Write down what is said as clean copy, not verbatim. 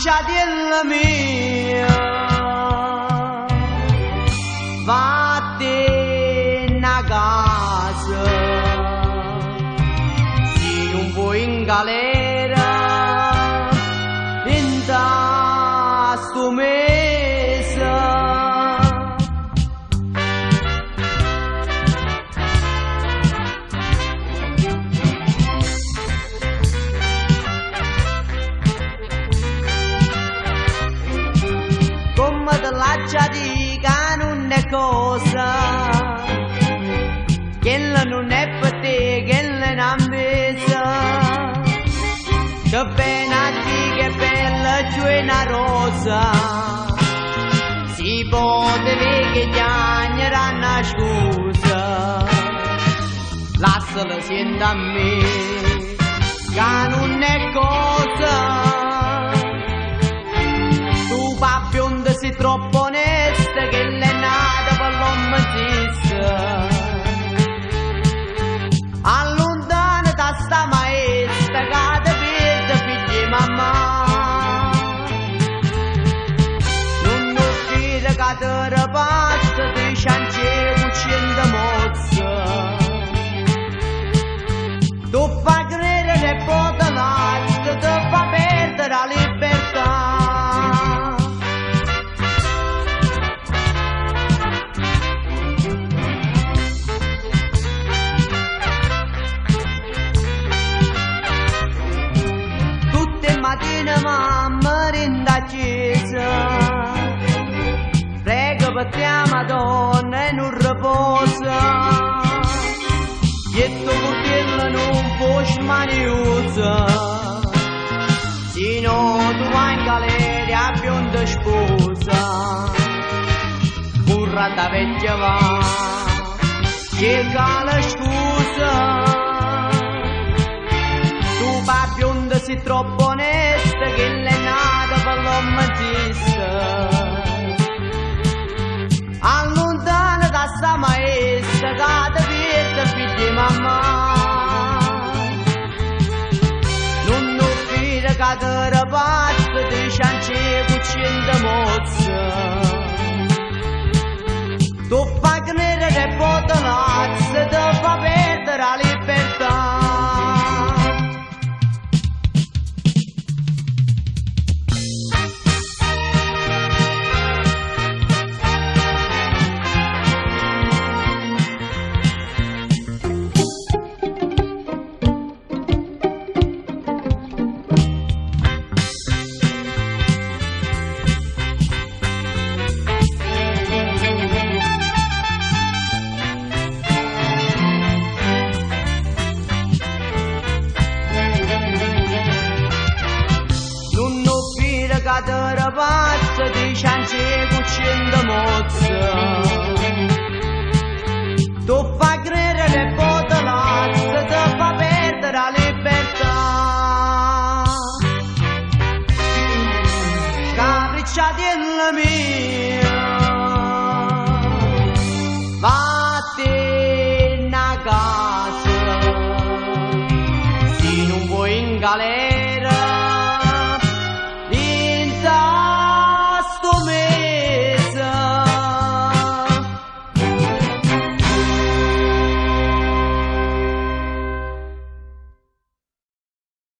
capricciatella mia, vattene a casa, se non vuoi in galera, in sto mese. Come te lascia dica non è cosa, quella non è per te, quella è un'ambesa. Che pena di che bella giù una rosa, si poteva che chiagneranno a scusa. Lasciala senta a me, che non è cosa. Tu papionda sei troppo onesta, che l'è nata per l'uomo esiste. Allontana da sta maestra, che te vede figli mamma. Non offrire che te repassa, ti ciance cucendo mozza. Tu fa credere che pote l'altro, ti fa perdere la libertà. Mattina mamma rinda chiesa, prego per te Madonna e non riposa, e tu portella non puoi smaniusa, se no tu vai in galera a bionda sposa, burra da vecchia va, cerca la scusa. Tu bionda sei troppo onesta, che l'è nata per l'uomo esiste. Allontana da sta maestra, che te vede figli mamma. Non offrire che te repassa, ti ciance cucendo mozza. Tu fa credere che pote l'azza, ti fa perdere la libertà. Che te repassa, ti ciance cucendo mozza. Tu fa credere che pote l'azza, ti fa perdere la libertà. Capricciatella mia, vattene a casa, se non vuoi in galera.